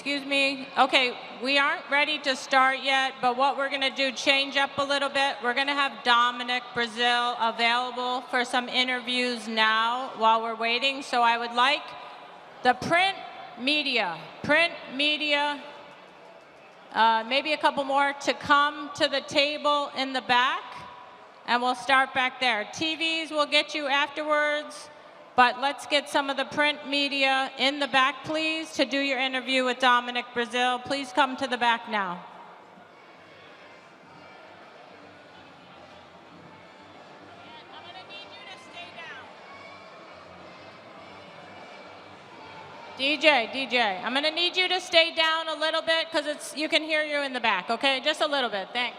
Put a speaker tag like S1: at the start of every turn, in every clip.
S1: excuse me. Okay, we aren't ready to start yet, but what we're gonna do, change up a little bit. We're gonna have Dominic Breazeale available for some interviews now while we're waiting. So I would like the print media, maybe a couple more to come to the table in the back, and we'll start back there. TVs will get you afterwards, but let's get some of the print media in the back, please, to do your interview with Dominic Breazeale. Please come to the back now. I'm gonna need you to stay down. DJ, I'm gonna need you to stay down a little bit because you can hear you in the back, okay? Just a little bit, thanks.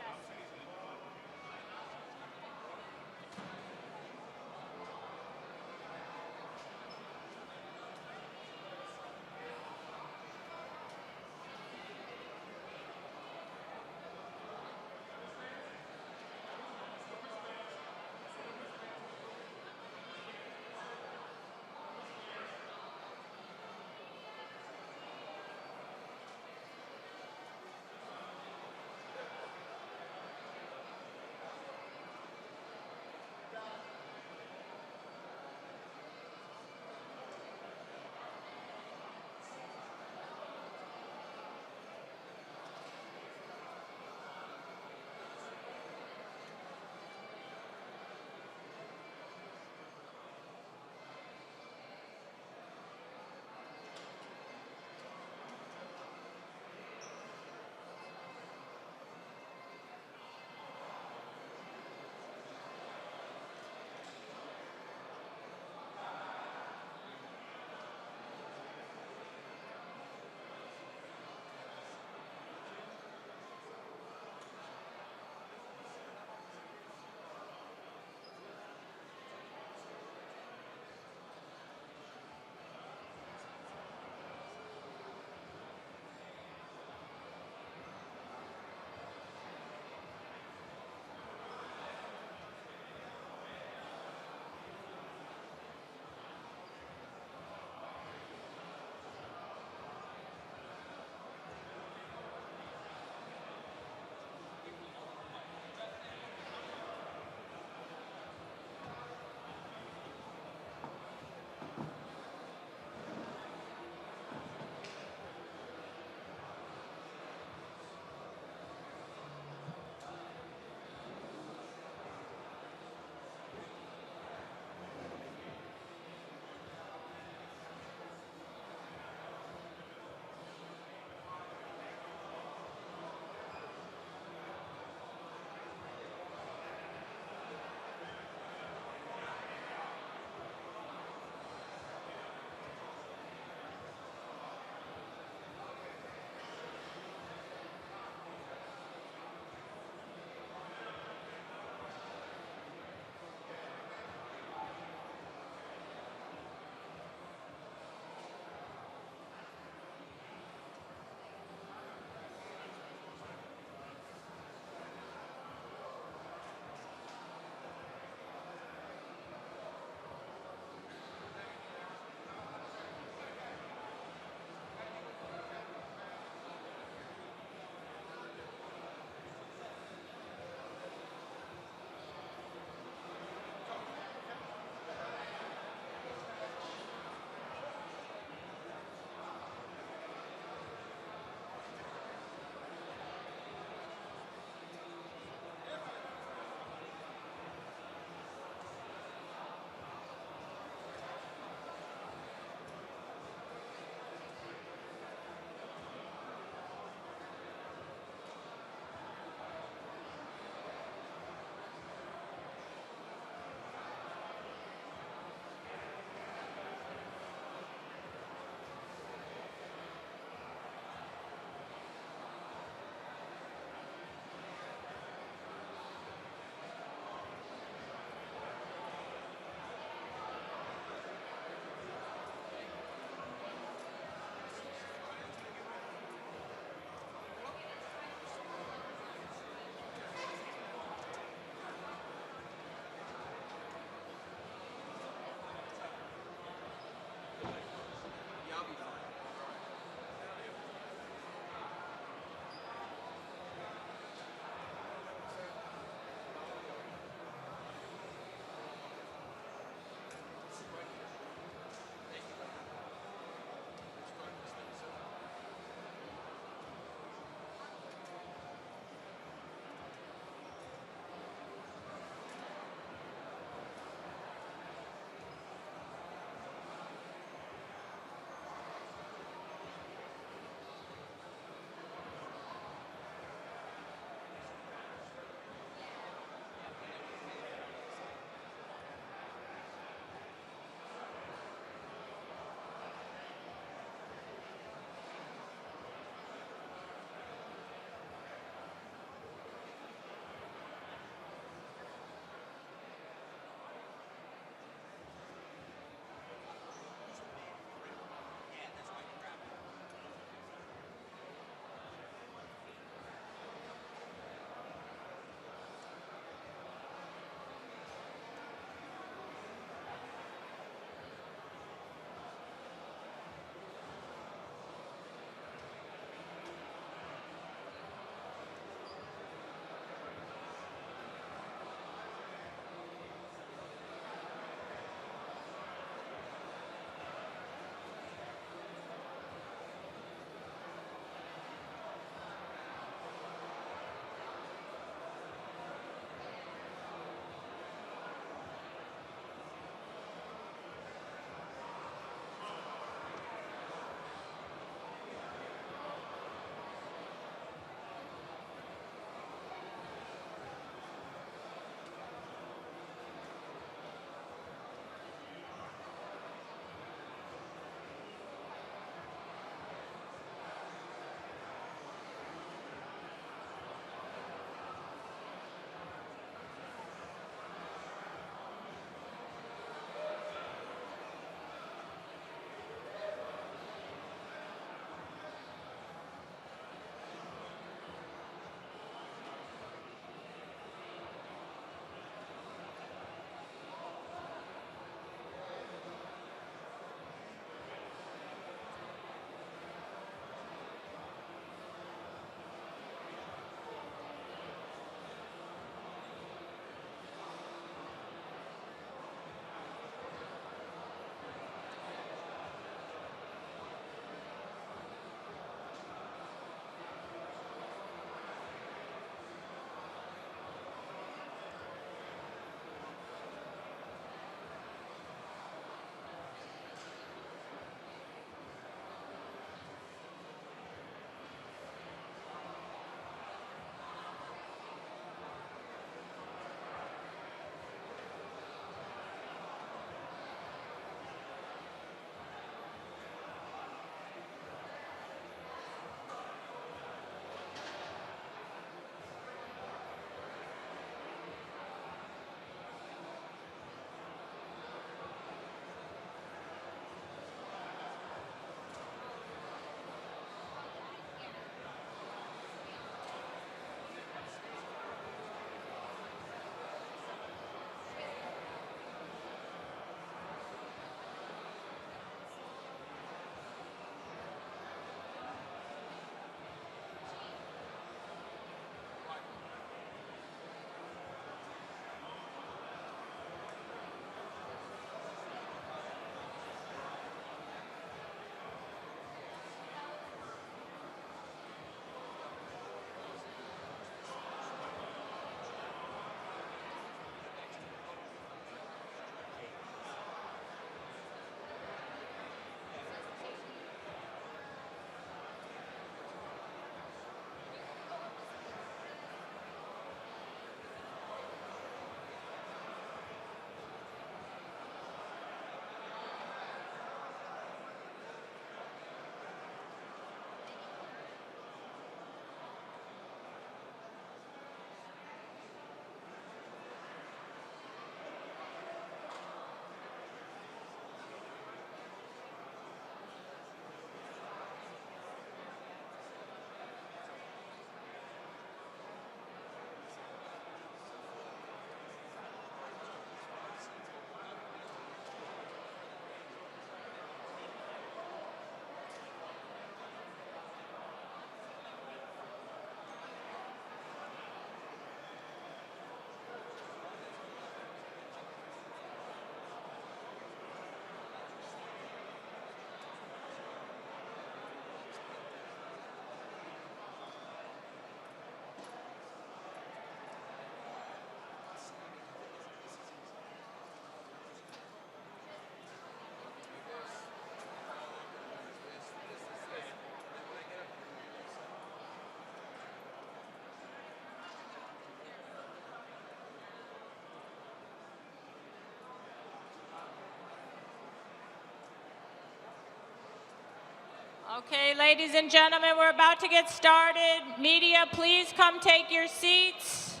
S1: Okay, ladies and gentlemen, we're about to get started. Media, please come take your seats.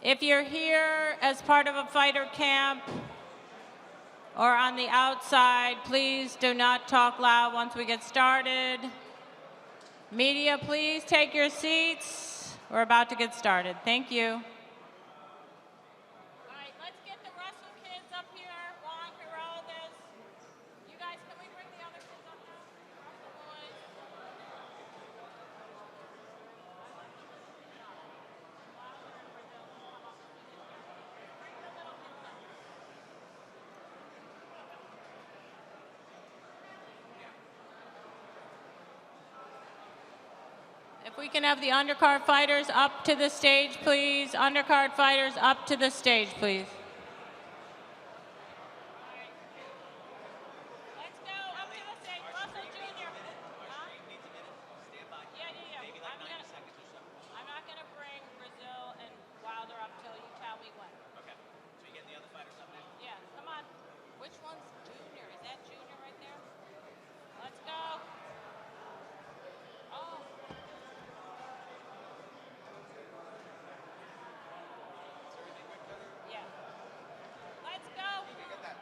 S1: If you're here as part of a fighter camp or on the outside, please do not talk loud once we get started. Media, please take your seats. We're about to get started. Thank you. If we can have the undercard fighters up to the stage, please. Undercard fighters up to the stage, please. Let's go up to the stage. Russell Jr. Huh? Yeah. I'm not going to bring Breazeale and Wilder up till you tell me when.
S2: Okay. So you get the other fighters up there?
S1: Yeah, come on. Which one's Junior? Is that Junior right there? Let's go. Oh. Yeah. Let's go.
S2: ¿Qué tal?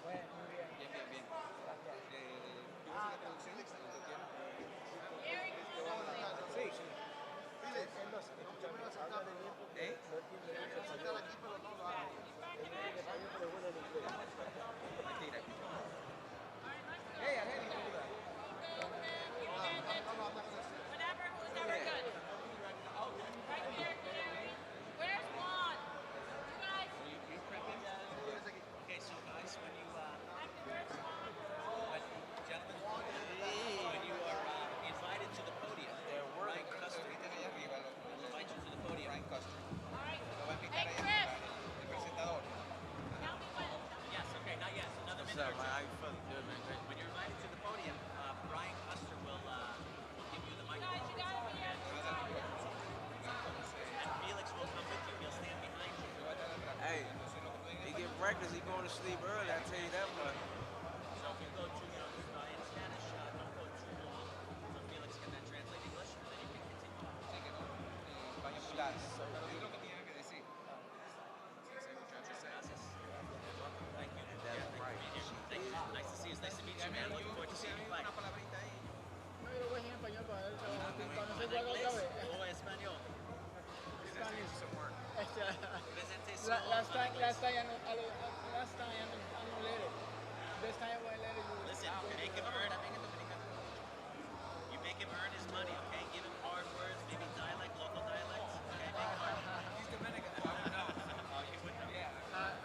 S2: Bien. Bien. ¿Tú ves la traducción cuando quieras? Sí. ¿Eh? Mentira. Hey, Angélica.
S1: Whatever, who's ever good. Right here, Gary. Where's Juan? You guys.
S2: Okay, so guys, when you,
S1: Where's Juan?
S2: gentlemen, when you are invited to the podium, Ryan Custer will invite you to the podium. Ryan Custer.
S1: All right.
S2: Lo va a invitar
S1: Hey,
S2: allá,
S1: Chris.
S2: el presentador.
S1: Tell me when.
S2: Yes, okay, not yet. Another minute or two.
S3: How you feeling? Good, man. Great.
S2: When you're invited to the podium, Ryan Custer will give you the microphone.
S1: You gotta be at
S2: And Felix will come with you. He'll stand behind you.
S3: Hey, he get breakfast. He going to sleep early. I tell you that much.
S2: So if you go to, in Spanish, don't go too long. So Felix can then translate English, and then you can continue. Sí, que no. Vaya hablar. Pero di lo que tiene que decir. Gracias. Thank you.
S3: That's right.
S2: Thank you. Nice to see you. It's nice to meet you, man. Looking forward to seeing you fight. Una palabrita ahí.
S4: No, yo lo voy en español para él, para no ser igual otra vez.
S2: O español.
S4: Last time I don't let it. This time I let it.
S2: Listen, make him earn. You make him earn his money, okay? Give him hard words, maybe dialect, local dialects. Okay, make him earn. He's Dominican. I would know. Oh, you would know. Yeah.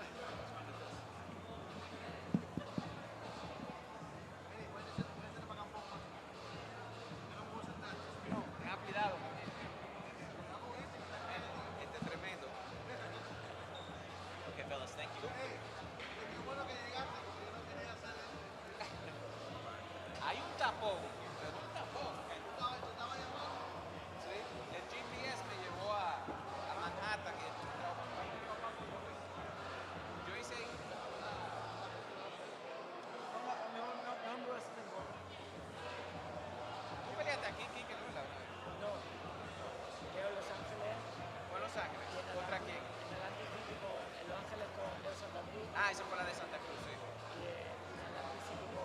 S2: What's wrong with this?
S3: Tenga cuidado.
S2: Este es tremendo. Okay, fellas, thank you.
S3: Hay un tapón. Pero un tapón. Sí. El GPS me llevó a Manhattan. Yo hice ahí. Tú peleaste aquí, Kike, ¿no?
S4: No. Leo Los Ángeles.
S3: Fue a Los Ángeles. ¿Contra quién?
S4: En el anticípico, en Los Ángeles con Leo Santa Cruz.
S3: Ah, esa fue la de Santa Cruz, sí.
S4: Y en el anticípico.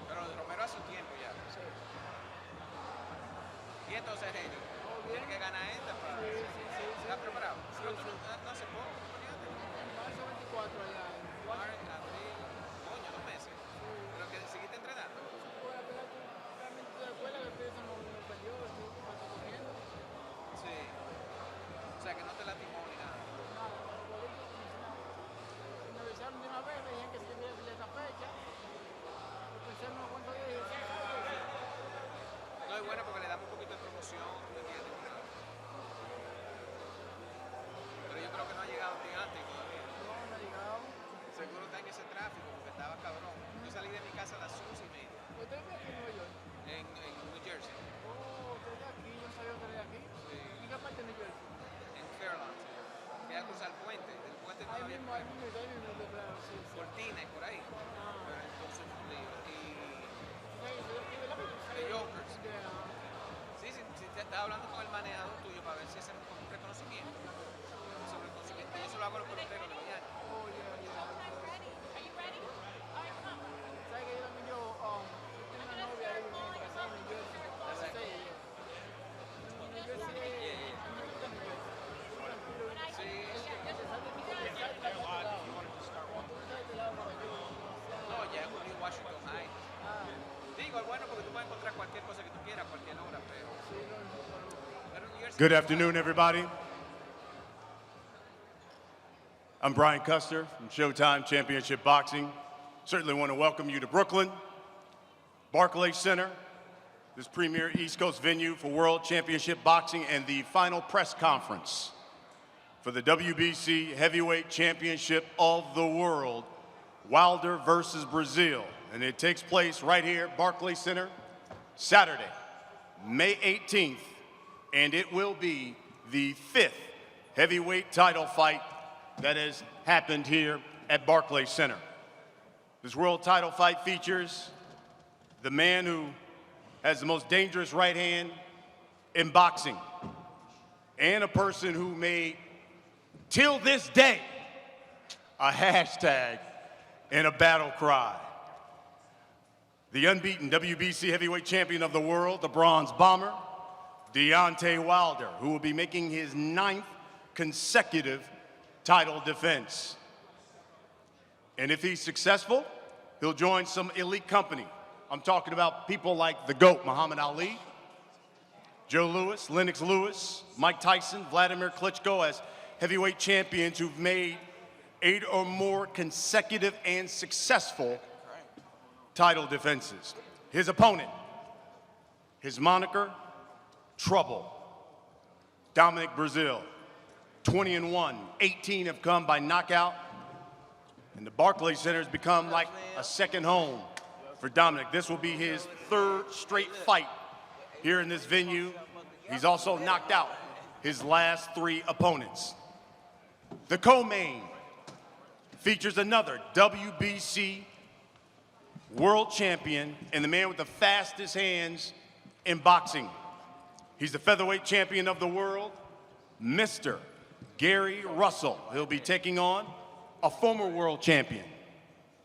S3: Pero Romero hace un tiempo ya.
S4: Sí.
S3: Y entonces ellos tienen que ganar esta para...
S4: Sí.
S3: ¿Estás preparado? Pero tú no hace poco, peleaste.
S4: En marzo 24 allá.
S3: Marzo, abril, coño, 2 meses. Pero que seguiste entrenando.
S4: Fue la pelea realmente de la escuela, que el no perdió, estuvo corriendo.
S3: Sí. O sea, que no te lastimó ni nada.
S4: Nada, me avisaron de una vez, me dijeron que si quería pelear esa fecha. Yo pensé en unos cuantos días y dije,
S3: No es bueno porque le damos un poquito de promoción, ¿me entiendes? Pero yo creo que no ha llegado Deontay todavía.
S4: no ha llegado.
S3: Seguro está en ese tráfico porque estaba cabrón. Yo salí de mi casa a las 11:30
S4: ¿Usted vive aquí en Nueva York?
S3: en New Jersey.
S4: Oh, ok.
S3: estaba hablando con el manejador tuyo para ver si hacemos como un reconocimiento. Un reconocimiento. Y eso lo hago por ustedes con la mañana.
S4: Oh, yeah, yeah.
S1: Are you ready? All right, come on.
S4: ¿Sabes que yo también tengo una novia ahí en Brasil, en New Jersey? New Jersey,
S3: No, ya es un Washington High. Digo, es bueno porque tú puedes encontrar cualquier cosa que tú quieras a cualquier hora, pero...
S5: Good afternoon, everybody. I'm Brian Custer from Showtime Championship Boxing. Certainly want to welcome you to Brooklyn, Barclay Center, this premier East Coast venue for World Championship Boxing and the final press conference for the WBC Heavyweight Championship of the World, Wilder versus Breazeale. And it takes place right here at Barclay Center, Saturday, May 18th, and it will be the 5th heavyweight title fight that has happened here at Barclay Center. This world title fight features the man who has the most dangerous right hand in boxing, and a person who made, till this day, a hashtag and a battle cry. The unbeaten WBC heavyweight champion of the world, the Bronze Bomber, Deontay Wilder, who will be making his 9th consecutive title defense. And if he's successful, he'll join some elite company. I'm talking about people like the GOAT, Muhammad Ali, Joe Louis, Lennox Lewis, Mike Tyson, Vladimir Klitschko as heavyweight champions who've made 8 or more consecutive and successful title defenses. His opponent, his moniker, Trouble, Dominic Breazeale, 20-1, 18 have come by knockout, and the Barclay Center has become like a second home for Dominic. This will be his 3rd straight fight here in this venue. He's also knocked out his last 3 opponents. The co-main features another WBC world champion and the man with the fastest hands in boxing. He's the featherweight champion of the world, Mr. Gary Russell. He'll be taking on a former world champion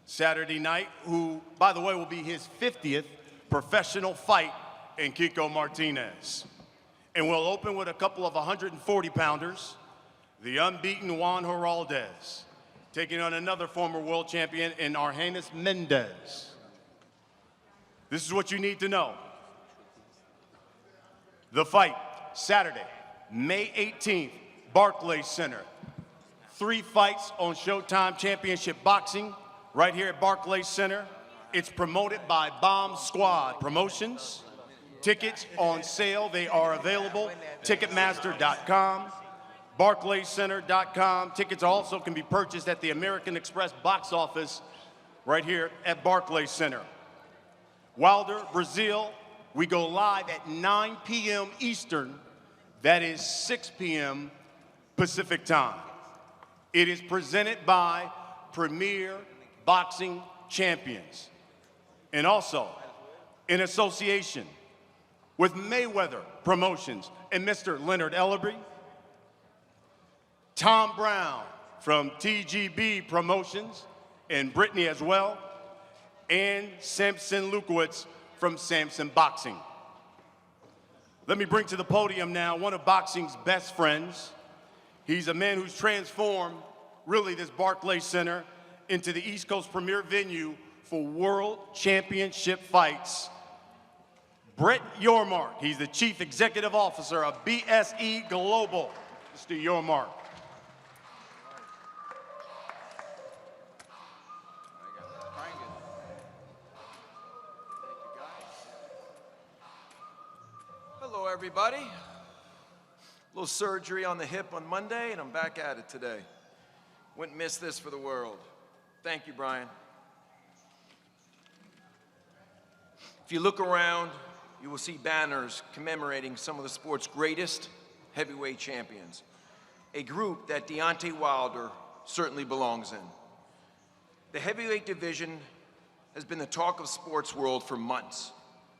S5: Saturday night, who, by the way, will be his 50th professional fight in Kiko Martinez. And we'll open with a couple of 140-pounders, the unbeaten Juan Heraldez, taking on another former world champion in Argenis Mendez. This is what you need to know. The fight, Saturday, May 18th, Barclay Center. 3 fights on Showtime Championship Boxing right here at Barclay Center. It's promoted by Bomb Squad Promotions. Tickets on sale. They are available. Ticketmaster.com, BarclayCenter.com. Tickets also can be purchased at the American Express box office right here at Barclay Center. Wilder, Breazeale, we go live at 9 p.m. Eastern. That is 6 p.m. Pacific time. It is presented by Premier Boxing Champions, and also in association with Mayweather Promotions and Mr. Leonard Ellerby, Tom Brown from TGB Promotions and Brittany as well, and Samson Lukowitz from Samson Boxing. Let me bring to the podium now one of boxing's best friends. He's a man who's transformed, really, this Barclay Center into the East Coast premier venue for world championship fights. Brett Yormark, he's the Chief Executive Officer of BSE Global. Mr. Yormark.
S6: Hello, everybody. A little surgery on the hip on Monday, and I'm back at it today. Wouldn't miss this for the world. Thank you, Brian. If you look around, you will see banners commemorating some of the sport's greatest heavyweight champions, a group that Deontay Wilder certainly belongs in. The heavyweight division has been the talk of sports world for months,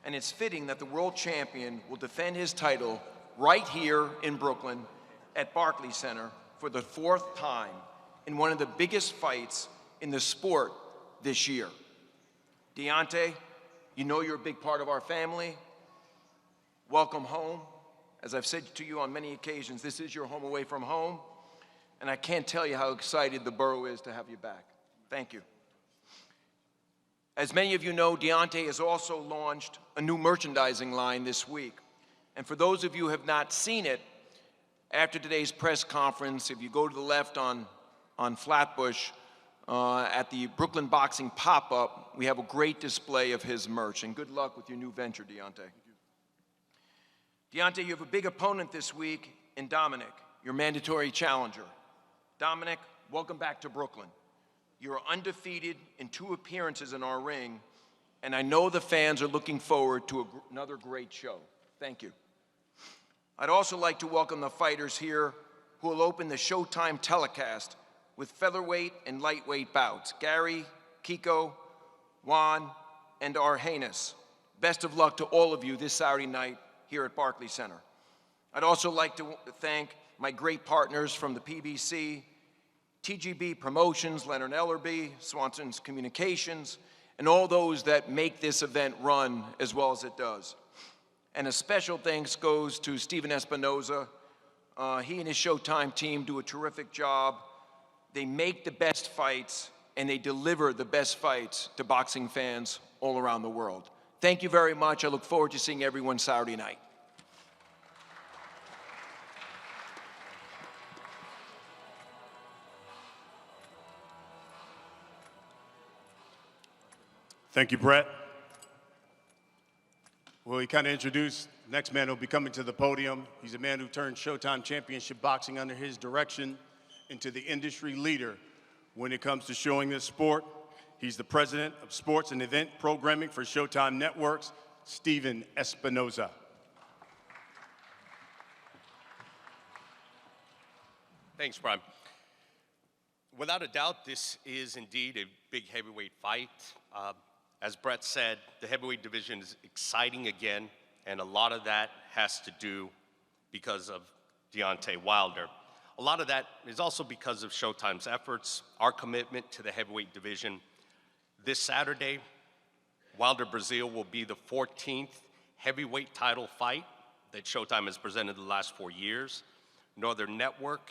S6: and it's fitting that the world champion will defend his title right here in Brooklyn at Barclay Center for the 4th time in one of the biggest fights in the sport this year. Deontay, you know you're a big part of our family. Welcome home. As I've said to you on many occasions, this is your home away from home, and I can't tell you how excited the borough is to have you back. Thank you. As many of you know, Deontay has also launched a new merchandising line this week. And for those of you who have not seen it, after today's press conference, if you go to the left on Flatbush, at the Brooklyn Boxing pop-up, we have a great display of his merch. And good luck with your new venture, Deontay. Deontay, you have a big opponent this week in Dominic, your mandatory challenger. Dominic, welcome back to Brooklyn. You're undefeated in 2 appearances in our ring, and I know the fans are looking forward to another great show. Thank you. I'd also like to welcome the fighters here who will open the Showtime telecast with featherweight and lightweight bouts. Gary, Kiko, Juan, and Arhanis. Best of luck to all of you this Saturday night here at Barclay Center. I'd also like to thank my great partners from the PBC, TGB Promotions, Leonard Ellerby, Swanson's Communications, and all those that make this event run as well as it does. And a special thanks goes to Steven Espinoza. He and his Showtime team do a terrific job. They make the best fights, and they deliver the best fights to boxing fans all around the world. Thank you very much. I look forward to seeing everyone Saturday night.
S5: Thank you, Brett. Well, he kind of introduced the next man who will be coming to the podium. He's a man who turned Showtime Championship Boxing under his direction into the industry leader when it comes to showing this sport. He's the president of sports and event programming for Showtime Networks, Steven Espinoza.
S7: Thanks, Brian. Without a doubt, this is indeed a big heavyweight fight. As Brett said, the heavyweight division is exciting again, and a lot of that has to do because of Deontay Wilder. A lot of that is also because of Showtime's efforts, our commitment to the heavyweight division. This Saturday, Wilder Breazeale will be the 14th heavyweight title fight that Showtime has presented the last 4 years. No other network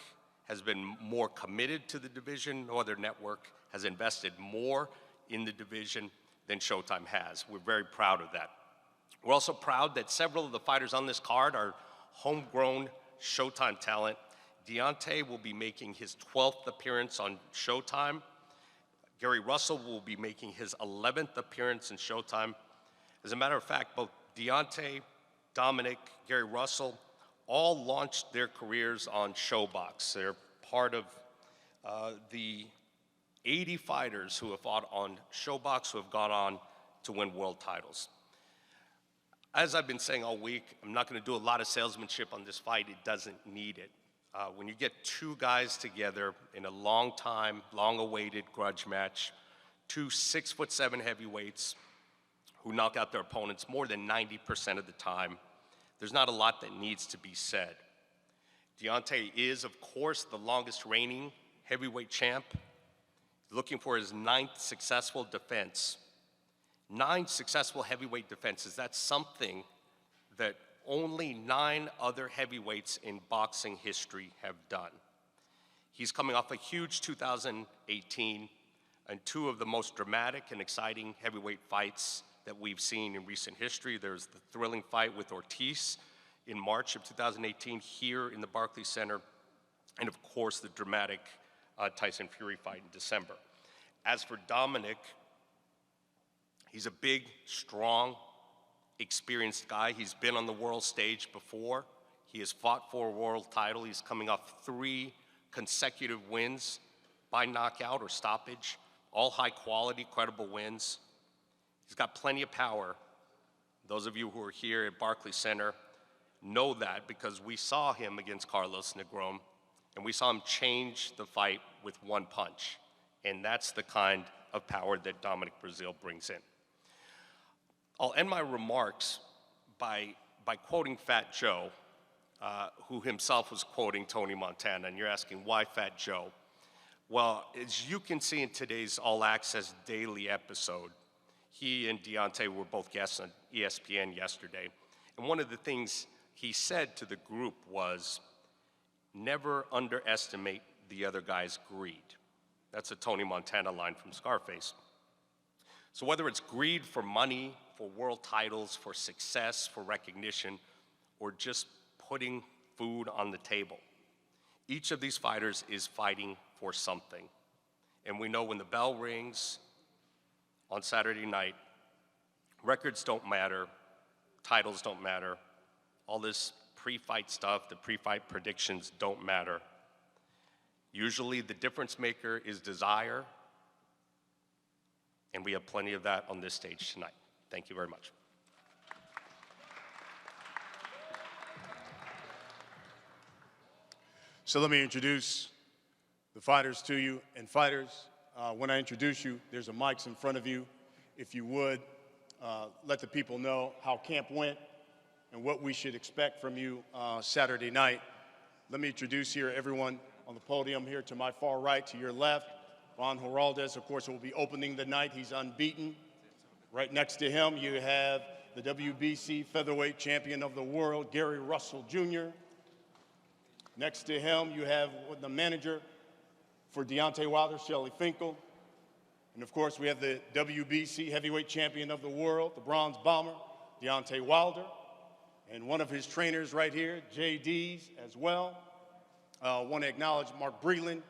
S7: has been more committed to the division. No other network has invested more in the division than Showtime has. We're very proud of that. We're also proud that several of the fighters on this card are homegrown Showtime talent. Deontay will be making his 12th appearance on Showtime. Gary Russell will be making his 11th appearance in Showtime. As a matter of fact, both Deontay, Dominic, Gary Russell, all launched their careers on ShowBox. They're part of the 80 fighters who have fought on ShowBox who have gone on to win world titles. As I've been saying all week, I'm not going to do a lot of salesmanship on this fight. It doesn't need it. When you get 2 guys together in a long time, long-awaited grudge match, 2 6'7" heavyweights who knock out their opponents more than 90% of the time, there's not a lot that needs to be said. Deontay is, of course, the longest reigning heavyweight champ, looking for his 9th successful defense. 9 successful heavyweight defenses, that's something that only 9 other heavyweights in boxing history have done. He's coming off a huge 2018 and 2 of the most dramatic and exciting heavyweight fights that we've seen in recent history. There's the thrilling fight with Ortiz in March of 2018 here in the Barclay Center, and of course the dramatic Tyson Fury fight in December. As for Dominic, he's a big, strong, experienced guy. He's been on the world stage before. He has fought for a world title. He's coming off 3 consecutive wins by knockout or stoppage, all high quality, credible wins. He's got plenty of power. Those of you who are here at Barclay Center know that because we saw him against Carlos Negron, and we saw him change the fight with 1 punch. And that's the kind of power that Dominic Breazeale brings in. I'll end my remarks by quoting Fat Joe, who himself was quoting Tony Montana, and you're asking, why Fat Joe? Well, as you can see in today's All Access Daily episode, he and Deontay were both guests on ESPN yesterday. And one of the things he said to the group was, never underestimate the other guy's greed. That's a Tony Montana line from Scarface. So whether it's greed for money, for world titles, for success, for recognition, or just putting food on the table, each of these fighters is fighting for something. And we know when the bell rings on Saturday night, records don't matter, titles don't matter, all this pre-fight stuff, the pre-fight predictions don't matter. Usually the difference maker is desire, and we have plenty of that on this stage tonight. Thank you very much.
S5: So let me introduce the fighters to you. And fighters, when I introduce you, there's a mic in front of you. If you would, let the people know how camp went and what we should expect from you Saturday night. Let me introduce here everyone on the podium here to my far right, to your left. Juan Heraldez, of course, will be opening the night. He's unbeaten. Right next to him, you have the WBC featherweight champion of the world, Gary Russell Jr. Next to him, you have the manager for Deontay Wilder, Shelley Finkel. And of course, we have the WBC heavyweight champion of the world, the bronze bomber, Deontay Wilder. And one of his trainers right here, JD's as well. I want to acknowledge Mark Breland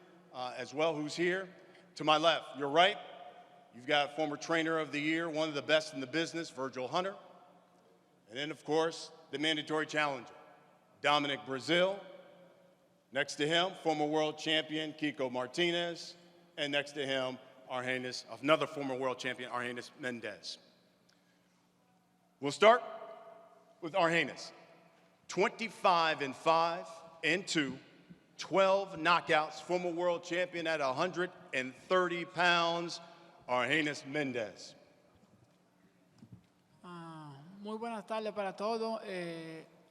S5: as well, who's here. To my left, your right, you've got former trainer of the year, one of the best in the business, Virgil Hunter. And then, of course, the mandatory challenger, Dominic Breazeale. Next to him, former world champion, Kiko Martinez. And next to him, another former world champion, Argenis Mendez. We'll start with Argenis. 25-5-2, 12 knockouts, former world champion at 130 pounds, Argenis Mendez.
S4: Muy buenas tardes para todos.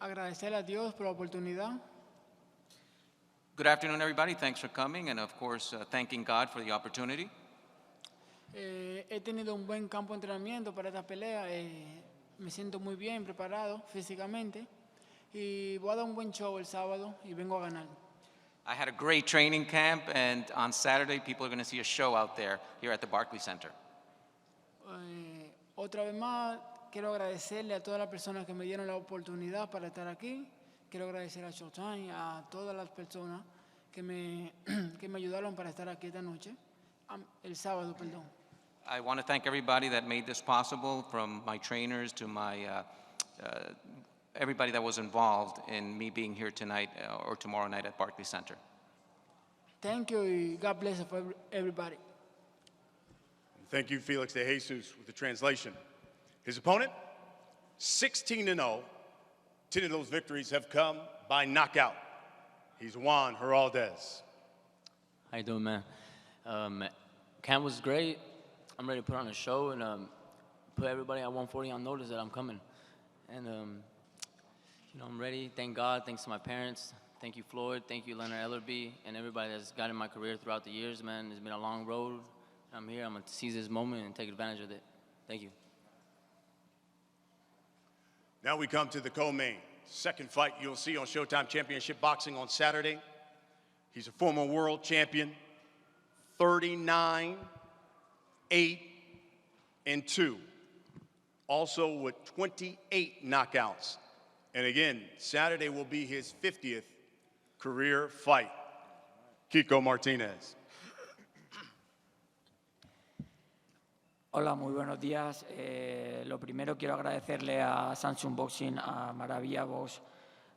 S4: Agradecer a Dios por la oportunidad.
S3: Good afternoon, everybody. Thanks for coming, and of course, thanking God for the opportunity.
S4: He tenido un buen campo de entrenamiento para esta pelea. Me siento muy bien preparado físicamente y voy a dar un buen show el sábado y vengo a ganar.
S3: I had a great training camp, and on Saturday, people are going to see a show out there here at the Barclay Center.
S4: Otra vez más, quiero agradecerle a todas las personas que me dieron la oportunidad para estar aquí. Quiero agradecer a Showtime, a todas las personas que me ayudaron para estar aquí esta noche, el sábado, perdón.
S3: I want to thank everybody that made this possible, from my trainers to my everybody that was involved in me being here tonight or tomorrow night at Barclay Center.
S4: Thank you, and God bless everybody.
S5: Thank you, Felix de Jesus, with the translation. His opponent, 16-0. 10 of those victories have come by knockout. He's Juan Heraldez.
S8: How you doing, man? Camp was great. I'm ready to put on a show and put everybody at 140 on notice that I'm coming. And, I'm ready. Thank God. Thanks to my parents. Thank you, Floyd. Thank you, Leonard Ellerby, and everybody that's got in my career throughout the years, man. It's been a long road. I'm here. I'm going to seize this moment and take advantage of it. Thank you.
S5: Now we come to the co-main. Second fight you'll see on Showtime Championship Boxing on Saturday. He's a former world champion, 39-8-2. Also with 28 knockouts. And again, Saturday will be his 50th career fight. Kiko Martinez.
S9: Hola, muy buenos días. Lo primero quiero agradecerle a Samsung Boxing, a Maravilla Box,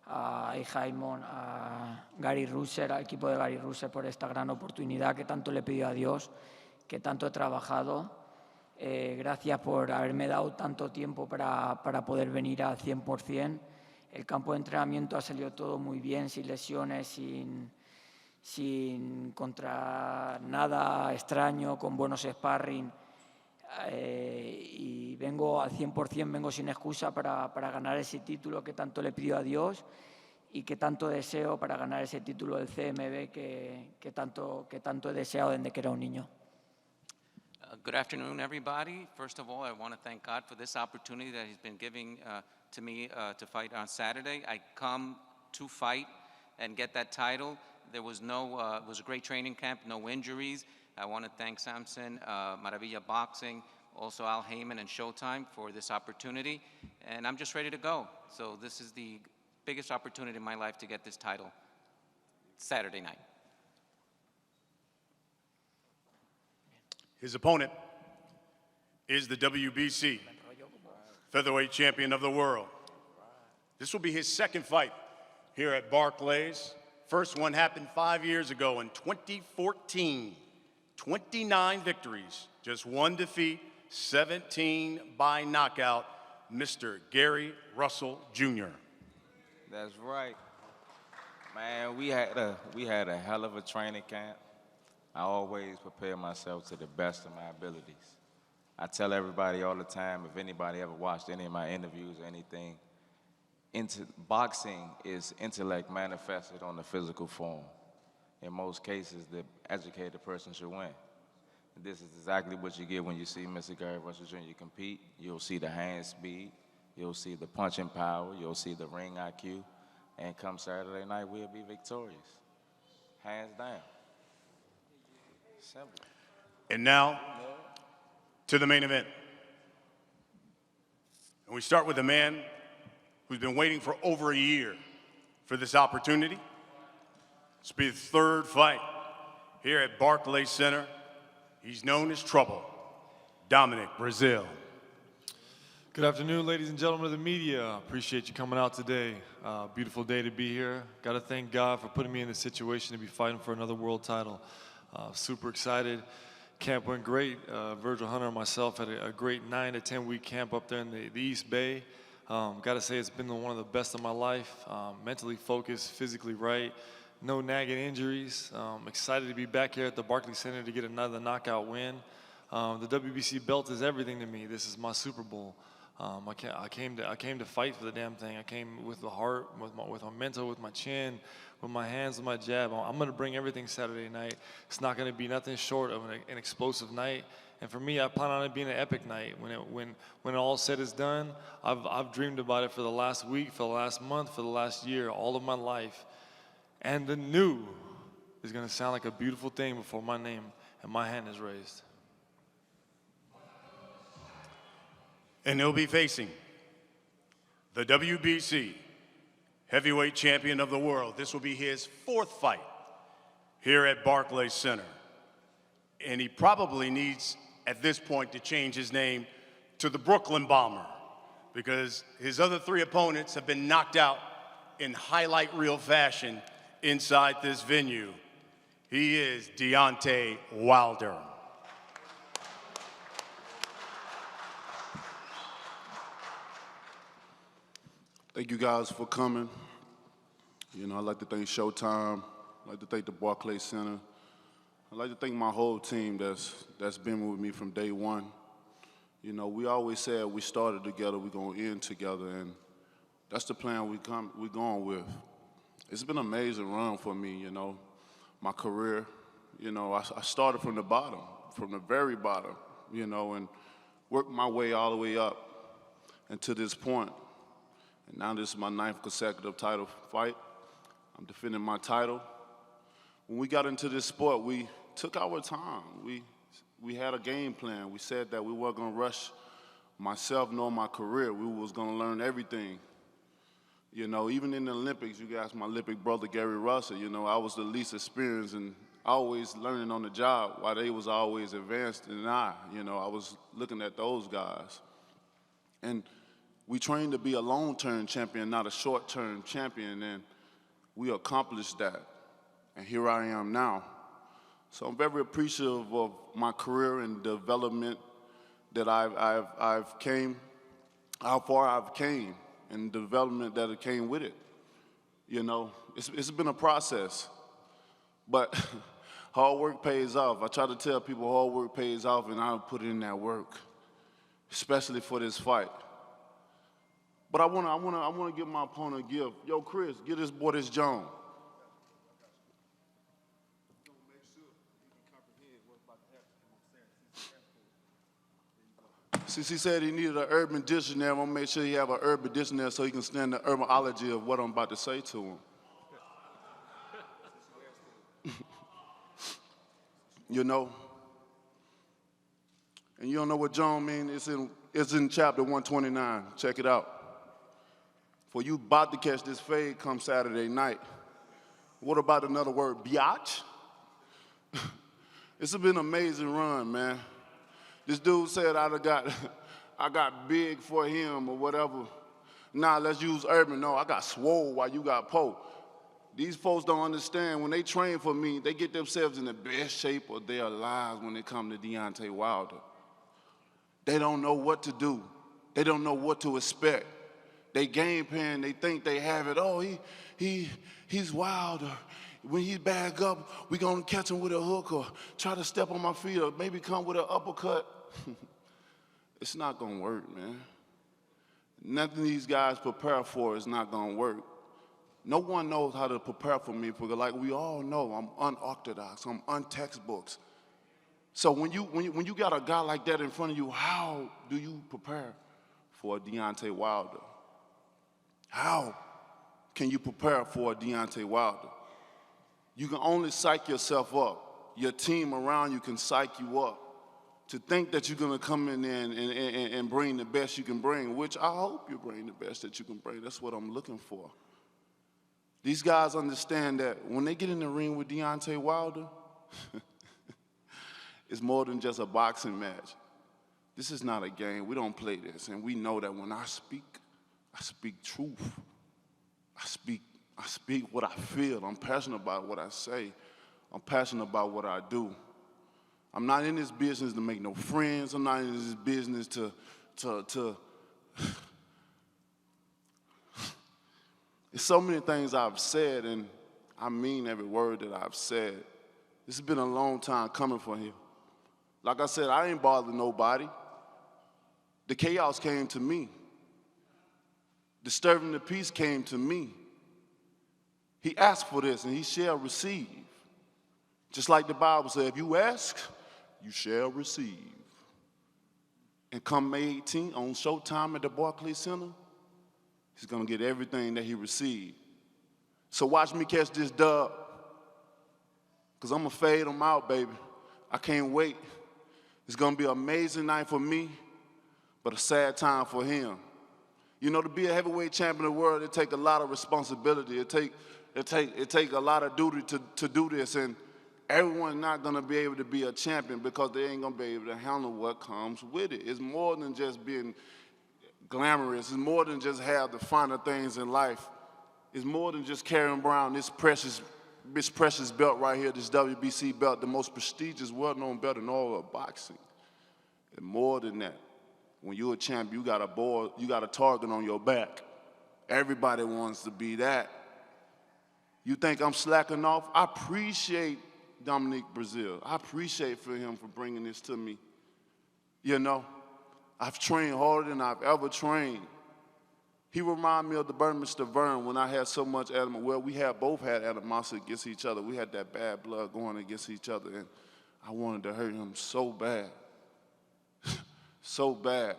S9: a Jaimon, a Gary Russer, al equipo de Gary Russer por esta gran oportunidad que tanto le he pedido a Dios, que tanto he trabajado. Gracias por haberme dado tanto tiempo para poder venir al 100%. El campo de entrenamiento ha salido todo muy bien, sin lesiones, sin contra nada extraño, con buenos sparring. Y vengo al 100%, vengo sin excusa para ganar ese título que tanto le pidió a Dios y que tanto deseo para ganar ese título del CMB que tanto he deseado desde que era un niño.
S3: Good afternoon, everybody. First of all, I want to thank God for this opportunity that He's been giving to me to fight on Saturday. I come to fight and get that title. There was it was a great training camp, no injuries. I want to thank Samson, Maravilla Boxing, also Al Heyman and Showtime for this opportunity. And I'm just ready to go. So this is the biggest opportunity in my life to get this title Saturday night.
S5: His opponent is the WBC featherweight champion of the world. This will be his second fight here at Barclays. First one happened 5 years ago in 2014. 29 victories, just one defeat, 17 by knockout, Mr. Gary Russell Jr.
S10: That's right. Man, we had a hell of a training camp. I always prepare myself to the best of my abilities. I tell everybody all the time, if anybody ever watched any of my interviews or anything, boxing is intellect manifested on the physical form. In most cases, the educated person should win. This is exactly what you get when you see Mr. Gary Russell Jr. compete. You'll see the hand speed, you'll see the punching power, you'll see the ring IQ, and come Saturday night, we'll be victorious. Hands down. Simple.
S5: And now, to the main event. And we start with a man who's been waiting for over a year for this opportunity. This will be his third fight here at Barclay Center. He's known as Trouble, Dominic Breazeale.
S11: Good afternoon, ladies and gentlemen of the media. Appreciate you coming out today. Beautiful day to be here. Got to thank God for putting me in this situation to be fighting for another world title. Super excited. Camp went great. Virgil Hunter and myself had a great 9 to 10 week camp up there in the East Bay. Got to say it's been one of the best of my life. Mentally focused, physically right. No nagging injuries. Excited to be back here at the Barclay Center to get another knockout win. The WBC belt is everything to me. This is my Super Bowl. I came to fight for the damn thing. I came with the heart, with my mental, with my chin, with my hands, with my jab. I'm going to bring everything Saturday night. It's not going to be nothing short of an explosive night. And for me, I plan on it being an epic night. When all said is done, I've dreamed about it for the last week, for the last month, for the last year, all of my life. And the new is going to sound like a beautiful thing before my name and my hand is raised.
S5: And he'll be facing the WBC heavyweight champion of the world. This will be his fourth fight here at Barclays Center. And he probably needs, at this point, to change his name to the Brooklyn Bomber, because his other 3 opponents have been knocked out in highlight reel fashion inside this venue. He is Deontay Wilder.
S12: Thank you guys for coming. You know, I'd like to thank Showtime. I'd like to thank the Barclays Center. I'd like to thank my whole team that's been with me from day one. You know, we always said we started together, we're gonna end together, and that's the plan we're going with. It's been an amazing run for me, you know, my career. You know, I started from the bottom, from the very bottom, you know, and worked my way all the way up and to this point. And now this is my 9th consecutive title fight. I'm defending my title. When we got into this sport, we took our time. We had a game plan. We said that we weren't gonna rush myself nor my career. We was gonna learn everything. You know, even in the Olympics, you guys, my Olympic brother, Gary Russell, you know, I was the least experienced and always learning on the job while they was always advanced than I. You know, I was looking at those guys. And we trained to be a long-term champion, not a short-term champion, and we accomplished that. And here I am now. So I'm very appreciative of my career and development that I've came, how far I've came, and the development that it came with it. You know, it's been a process, but hard work pays off. I try to tell people hard work pays off, and I'll put in that work, especially for this fight. But I wanna give my opponent a gift. Yo, Chris, get this boy this Jones. Since he said he needed an urban dictionary, I'm gonna make sure he have an urban dictionary so he can stand the urbanology of what I'm about to say to him. You know? And you don't know what Jones means? It's in chapter 129. Check it out. For you about to catch this fade come Saturday night. What about another word, biatch? It's been an amazing run, man. This dude said I got big for him or whatever. Nah, let's use urban. No, I got swole while you got po. These folks don't understand. When they train for me, they get themselves in the best shape of their lives when it comes to Deontay Wilder. They don't know what to do. They don't know what to expect. They game plan, they think they have it. Oh, he's Wilder. When he bag up, we gonna catch him with a hook or try to step on my feet or maybe come with an uppercut. It's not gonna work, man. Nothing these guys prepare for is not gonna work. No one knows how to prepare for me because, like we all know, I'm unorthodox, I'm untextbooks. So when you got a guy like that in front of you, how do you prepare for a Deontay Wilder? How can you prepare for a Deontay Wilder? You can only psych yourself up. Your team around you can psych you up. To think that you're going to come in there and bring the best you can bring, which I hope you bring the best that you can bring. That's what I'm looking for. These guys understand that when they get in the ring with Deontay Wilder, it's more than just a boxing match. This is not a game. We don't play this. And we know that when I speak truth. I speak what I feel. I'm passionate about what I say. I'm passionate about what I do. I'm not in this business to make no friends. I'm not in this business to There's so many things I've said, and I mean every word that I've said. This has been a long time coming for him. Like I said, I ain't bothered nobody. The chaos came to me. Disturbing the peace came to me. He asked for this, and he shall receive. Just like the Bible said, if you ask, you shall receive. And come May 18th on Showtime at the Barclay Center, he's going to get everything that he received. So watch me catch this dub, because I'm going to fade him out, baby. I can't wait. It's going to be an amazing night for me, but a sad time for him. You know, to be a heavyweight champion of the world, it takes a lot of responsibility. It take a lot of duty to do this, and everyone's not going to be able to be a champion because they ain't going to be able to handle what comes with it. It's more than just being glamorous. It's more than just have the finer things in life. It's more than just carrying around this precious belt right here, this WBC belt, the most prestigious, well-known belt in all of boxing. And more than that. When you're a champ, you got a target on your back. Everybody wants to be that. You think I'm slacking off? I appreciate Dominic Breazeale. I appreciate for him for bringing this to me. You know, I've trained harder than I've ever trained. He reminded me of the Burmester Vern when I had so much animosity. Well, we both had animosity against each other. We had that bad blood going against each other, and I wanted to hurt him so bad. So bad.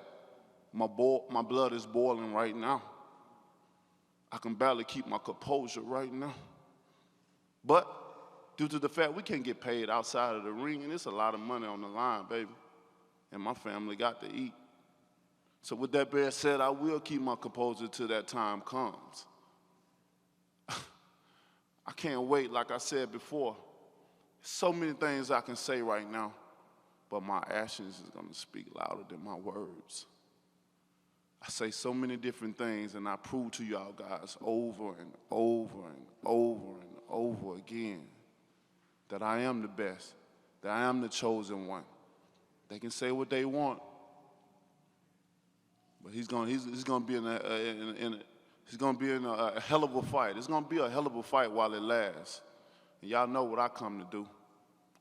S12: My blood is boiling right now. I can barely keep my composure right now. But due to the fact we can't get paid outside of the ring, and it's a lot of money on the line, baby, and my family got to eat. So with that being said, I will keep my composure till that time comes. I can't wait, like I said before. So many things I can say right now, but my actions is going to speak louder than my words. I say so many different things, and I prove to y'all guys over and over and over and over again that I am the best, that I am the chosen one. They can say what they want, but he's going to be in a hell of a fight. It's going to be a hell of a fight while it lasts. And y'all know what I come to do.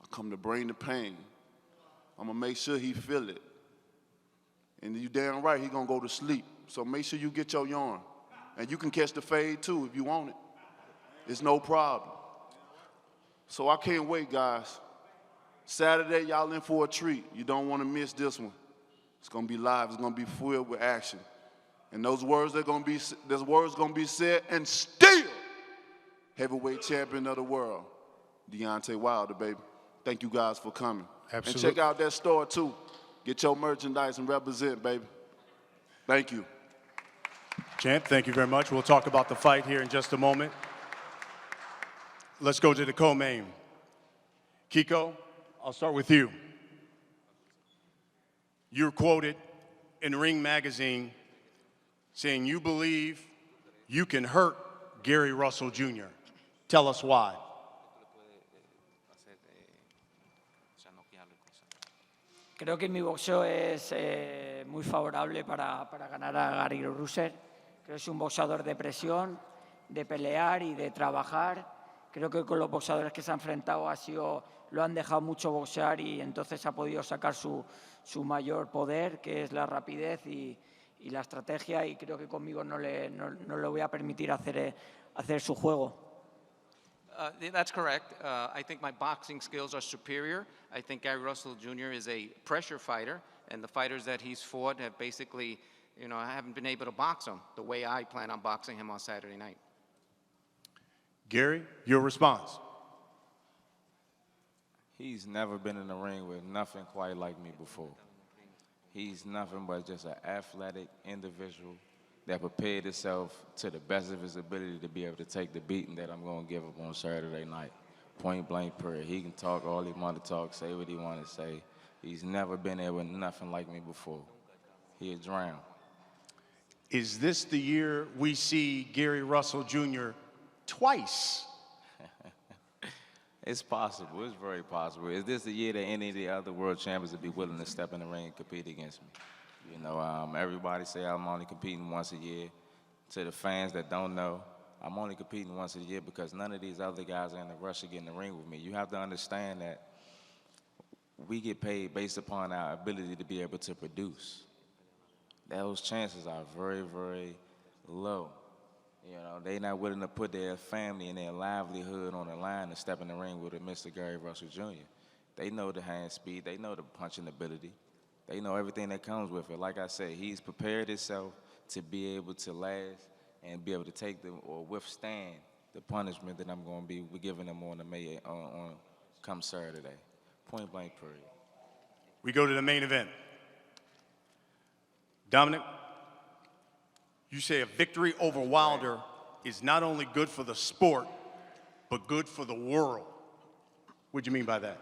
S12: I come to bring the pain. I'm going to make sure he feel it. And you damn right he going to go to sleep So make sure you get your yarn. And you can catch the fade too if you want it. It's no problem. So I can't wait, guys. Saturday, y'all in for a treat. You don't want to miss this one. It's going to be live. It's going to be filled with action. And those words are going to be said, and still heavyweight champion of the world, Deontay Wilder, baby. Thank you guys for coming.
S5: Absolutely.
S12: And check out that store too. Get your merchandise and represent, baby. Thank you.
S5: Champ, thank you very much. We'll talk about the fight here in just a moment. Let's go to the co-main. Kiko, I'll start with you. You're quoted in Ring Magazine saying you believe you can hurt Gary Russell Jr. Tell us why.
S9: Creo que mi boxeo es muy favorable para ganar a Gary Russell. Creo que es un boxeador de presión, de pelear y de trabajar. Creo que con los boxeadores que se ha enfrentado lo han dejado mucho boxear y entonces ha podido sacar su mayor poder, que es la rapidez y la estrategia, y creo que conmigo no le voy a permitir hacer su juego.
S3: That's correct. I think my boxing skills are superior. I think Gary Russell Jr. is a pressure fighter, and the fighters that he's fought have basically, haven't been able to box him the way I plan on boxing him on Saturday night.
S5: Gary, your response.
S10: He's never been in the ring with nothing quite like me before. He's nothing but just an athletic individual that prepared himself to the best of his ability to be able to take the beating that I'm going to give him on Saturday night. Point blank period. He can talk all he want to talk, say what he want to say. He's never been there with nothing like me before. He'll drown.
S5: Is this the year we see Gary Russell Jr. twice?
S10: It's possible. It's very possible. Is this the year that any of the other world champions would be willing to step in the ring and compete against me? Everybody say I'm only competing once a year. To the fans that don't know, I'm only competing once a year because none of these other guys are in a rush to get in the ring with me. You have to understand that we get paid based upon our ability to be able to produce. Those chances are very, very low. They're not willing to put their family and their livelihood on the line to step in the ring with a Mr. Gary Russell Jr. They know the hand speed. They know the punching ability. They know everything that comes with it. Like I said, he's prepared himself to be able to last and be able to take or withstand the punishment that I'm going to be giving him on come Saturday. Point blank period.
S5: We go to the main event. Dominic, you say a victory over Wilder is not only good for the sport, but good for the world. What do you mean by that?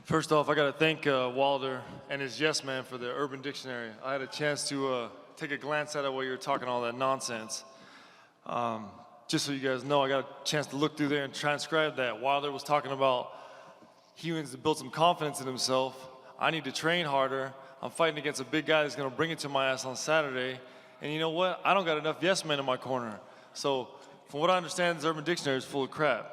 S11: First off, I got to thank Wilder and his yes man for the Urban Dictionary. I had a chance to take a glance at it while you were talking all that nonsense. Just so you guys know, I got a chance to look through there and transcribe that. Wilder was talking about he needs to build some confidence in himself. I need to train harder. I'm fighting against a big guy that's going to bring it to my ass on Saturday. And you know what? I don't got enough yes men in my corner. So from what I understand, this Urban Dictionary is full of crap.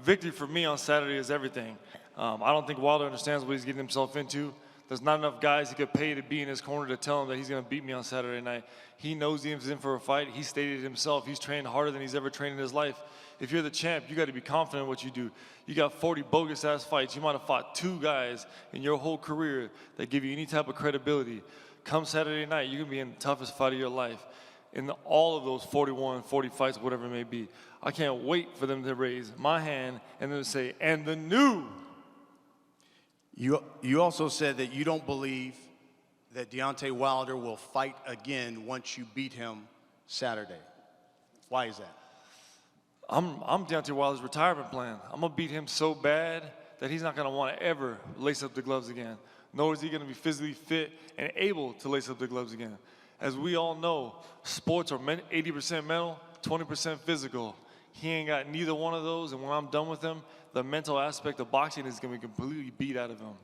S11: Victory for me on Saturday is everything. I don't think Wilder understands what he's getting himself into. There's not enough guys he could pay to be in his corner to tell him that he's going to beat me on Saturday night. He knows he's in for a fight. He stated himself he's trained harder than he's ever trained in his life. If you're the champ, you got to be confident in what you do. You got 40 bogus-ass fights. You might have fought 2 guys in your whole career that give you any type of credibility. Come Saturday night, you're going to be in the toughest fight of your life. In all of those 41, 40 fights, whatever it may be. I can't wait for them to raise my hand and then say, and the new.
S5: You also said that you don't believe that Deontay Wilder will fight again once you beat him Saturday. Why is that?
S11: I'm Deontay Wilder's retirement plan. I'm going to beat him so bad that he's not going to want to ever lace up the gloves again. Nor is he going to be physically fit and able to lace up the gloves again. As we all know, sports are 80% mental, 20% physical. He ain't got neither one of those, and when I'm done with him, the mental aspect of boxing is going to be completely beat out of him.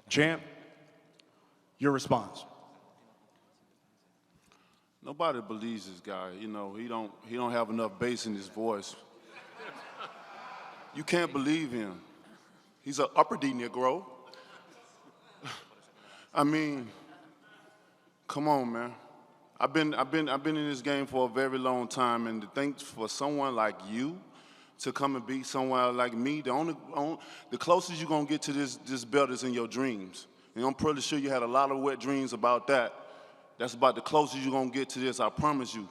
S5: Champ, your response.
S12: Nobody believes this guy. He don't have enough bass in his voice. You can't believe him. He's an upper D Negro. I mean, come on, man. I've been in this game for a very long time, and to think for someone like you to come and beat someone like me, the closest you're gonna get to this belt is in your dreams. And I'm pretty sure you had a lot of wet dreams about that. That's about the closest you're gonna get to this, I promise you.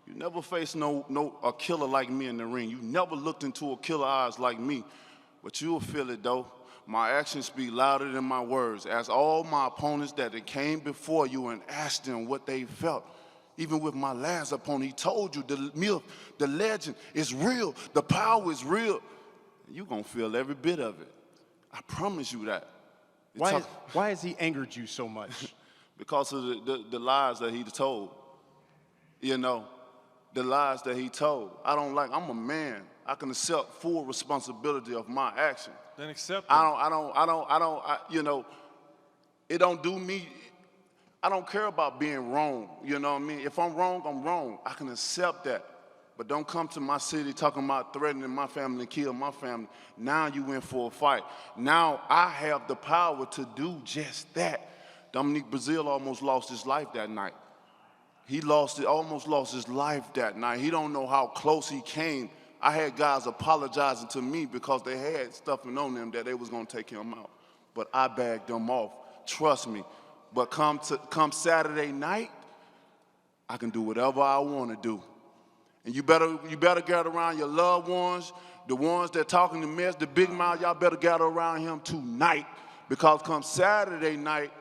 S12: You never faced a killer like me in the ring. You never looked into a killer's eyes like me. But you'll feel it though. My actions speak louder than my words. Ask all my opponents that came before you and asked them what they felt. Even with my last opponent, he told you the myth, the legend is real, the power is real. You're gonna feel every bit of it. I promise you that.
S5: Why has he angered you so much?
S12: Because of the lies that he told. You know, the lies that he told. I'm a man. I can accept full responsibility of my actions.
S11: Then accept it.
S12: It don't do me. I don't care about being wrong. You know what I mean? If I'm wrong, I'm wrong. I can accept that. But don't come to my city talking about threatening my family and kill my family. Now you in for a fight. Now I have the power to do just that. Dominic Breazeale almost lost his life that night. He almost lost his life that night. He don't know how close he came. I had guys apologizing to me because they had stuff on them that they was gonna take him out. But I bagged them off, trust me. But come Saturday night, I can do whatever I wanna do. And you better gather around your loved ones, the ones that talking the mess, the big mouth, y'all better gather around him tonight. Because come Saturday night,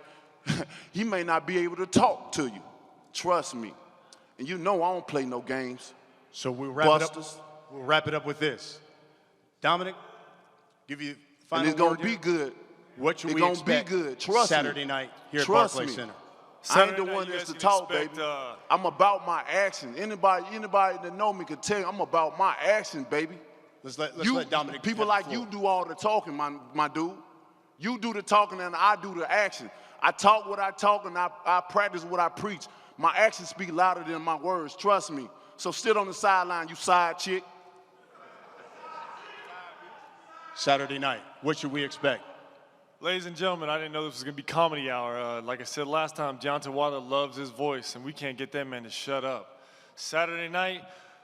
S12: he may not be able to talk to you. Trust me. And you know I don't play no games.
S5: So we'll wrap it up with this. Dominic, give you final
S12: and it's
S5: word
S12: gonna be good.
S5: What should we
S12: It's gonna
S5: expect
S12: be good. Trust
S5: Saturday
S12: me.
S5: night here
S12: Trust
S5: at Barclay
S12: me.
S5: Center?
S12: I ain't the one that's to talk, baby. I'm about my action. Anybody that know me could tell you I'm about my action, baby.
S5: Let's let Dominic.
S12: People like you do all the talking, my dude. You do the talking and I do the action. I talk what I talk and I practice what I preach. My actions speak louder than my words, trust me. So sit on the sideline, you side chick.
S5: Saturday night, what should we expect?
S11: Ladies and gentlemen, I didn't know this was going to be comedy hour. Like I said last time, Deontay Wilder loves his voice, and we can't get that man to shut up. Saturday night,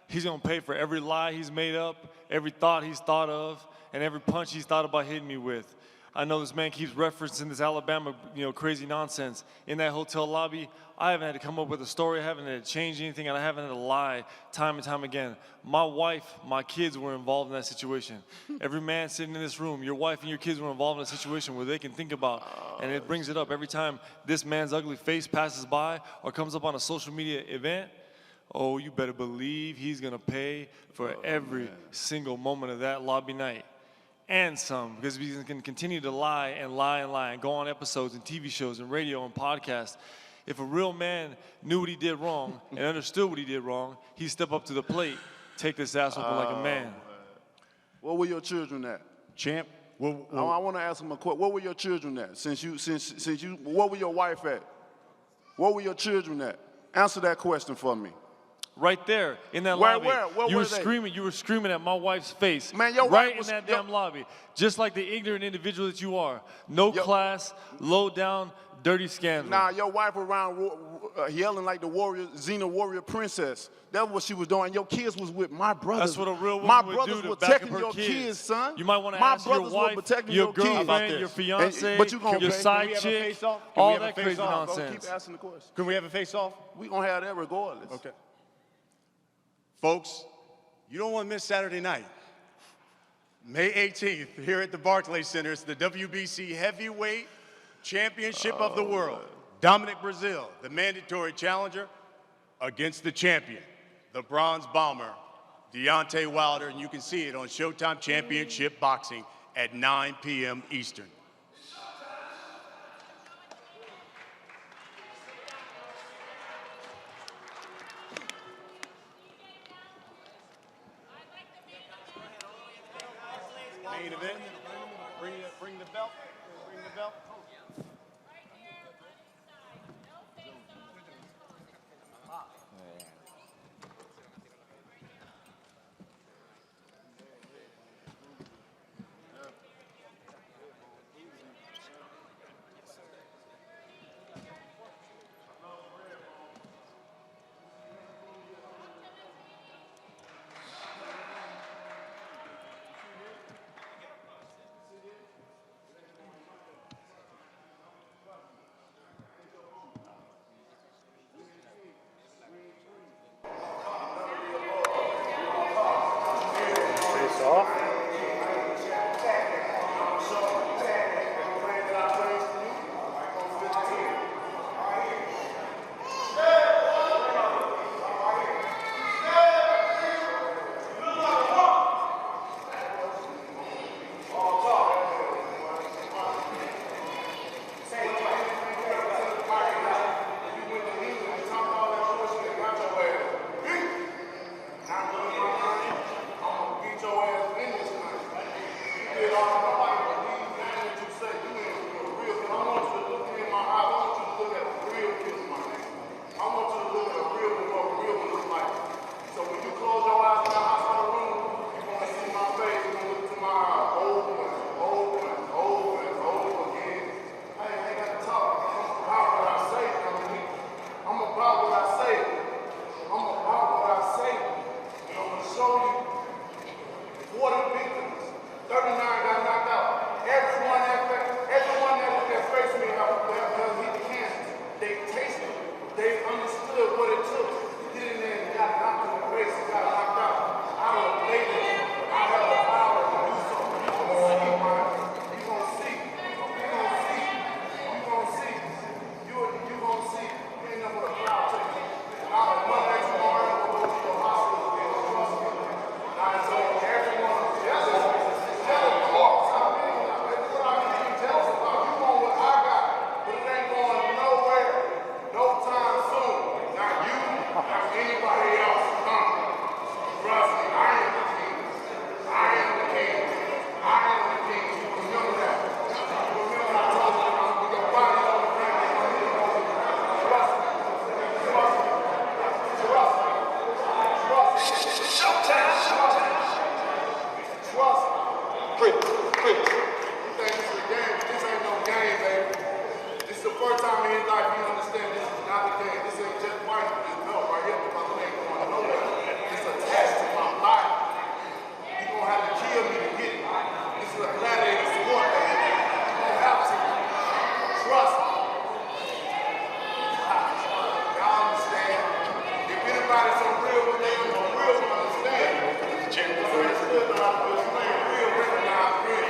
S11: he's going to pay for every lie he's made up, every thought he's thought of, and every punch he's thought about hitting me with. I know this man keeps referencing this Alabama, crazy nonsense. In that hotel lobby, I haven't had to come up with a story, I haven't had to change anything, and I haven't had to lie time and time again. My wife, my kids were involved in that situation. Every man sitting in this room, your wife and your kids were involved in a situation where they can think about, and it brings it up every time this man's ugly face passes by or comes up on a social media event. Oh, you better believe he's gonna pay for every single moment of that lobby night. And some, because he's going to continue to lie and lie and lie and go on episodes and TV shows and radio and podcasts. If a real man knew what he did wrong and understood what he did wrong, he'd step up to the plate, take this ass whooping like a man.
S12: Where were your children at?
S5: Champ,
S12: I want to ask him a question. Where were your children at? Since you, where were your wife at? Where were your children at? Answer that question for me.
S11: Right there in that lobby.
S12: Where
S11: you
S12: were
S11: were
S12: they?
S11: screaming. You were screaming at my wife's face.
S12: Man, your
S11: right
S12: wife was,
S11: in that damn lobby, just like the ignorant individual that you are. No class, low down, dirty scandal.
S12: Nah, your wife around yelling like the warrior, Xena warrior princess. That's what she was doing. Your kids was with my brothers.
S11: That's what a real woman
S12: my
S11: would
S12: brothers
S11: do to
S12: were
S11: back up
S12: protecting
S11: her
S12: your
S11: kids.
S12: son.
S11: You might want to
S12: my
S11: ask your
S12: brothers were
S11: wife,
S12: protecting
S11: your
S12: kids.
S11: girlfriend, your fiance,
S12: but you gonna
S11: your
S12: pay.
S11: side chick, all that crazy
S12: Don't
S11: nonsense.
S12: keep asking the question.
S5: Can we have a face-off?
S12: We gonna have that regardless.
S5: Okay. Folks, you don't want to miss Saturday night. May 18th, here at the Barclay Center, it's the WBC Heavyweight Championship of the World. Dominic Breazeale, the mandatory challenger, against the champion, the bronze bomber, Deontay Wilder, and you can see it on Showtime Championship Boxing at 9 p.m. Eastern. Main event. Bring the belt. Bring the belt.
S12: everybody so real when they real to understand. That's why they still know how to explain real, recognize real.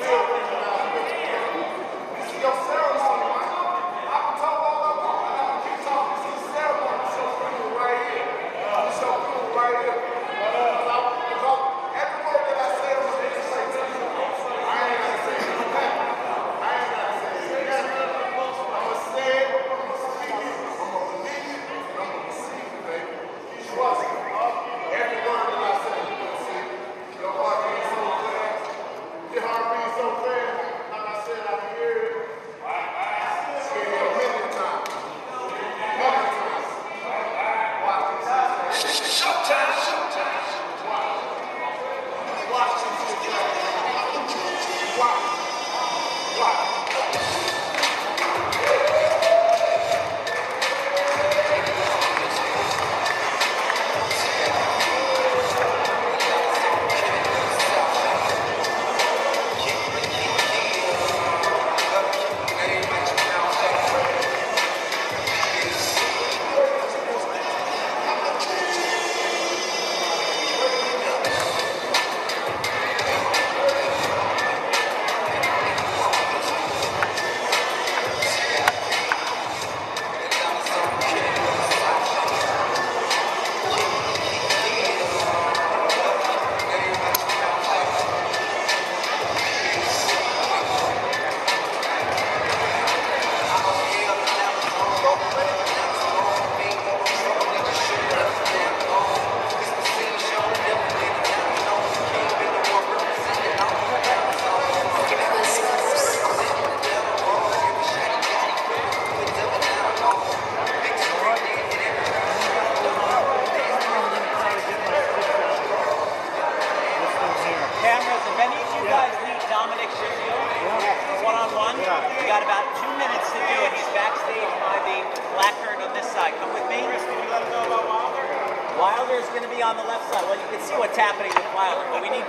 S12: Real, recognize real. This is your ceremony, man. I can talk all I want. I can keep talking. This is a ceremony. It's so cool right here. It's so cool right here. Because every word that I say, I'm going to say to you. I ain't got to say it. I ain't got to say it. I'm going to say it. I'm going to speak it. I'm going to believe it. I'm going to receive it, baby. Trust me. Every word that I say, you're going to see. Your heart beats so fast. Your heart beats so fast. Like I said, I can hear it. It's been here a million times. Million times. Watch this. Showtime. Watch this. Watch.
S2: Cameras, if any of you guys need Dominic Breazeale one-on-one, you got about 2 minutes to do it. He's backstage by the black curtain on this side. Come with me. Chris, can you let us know about Wilder? Wilder's going to be on the left side. Well, you can see what's happening with Wilder, but we need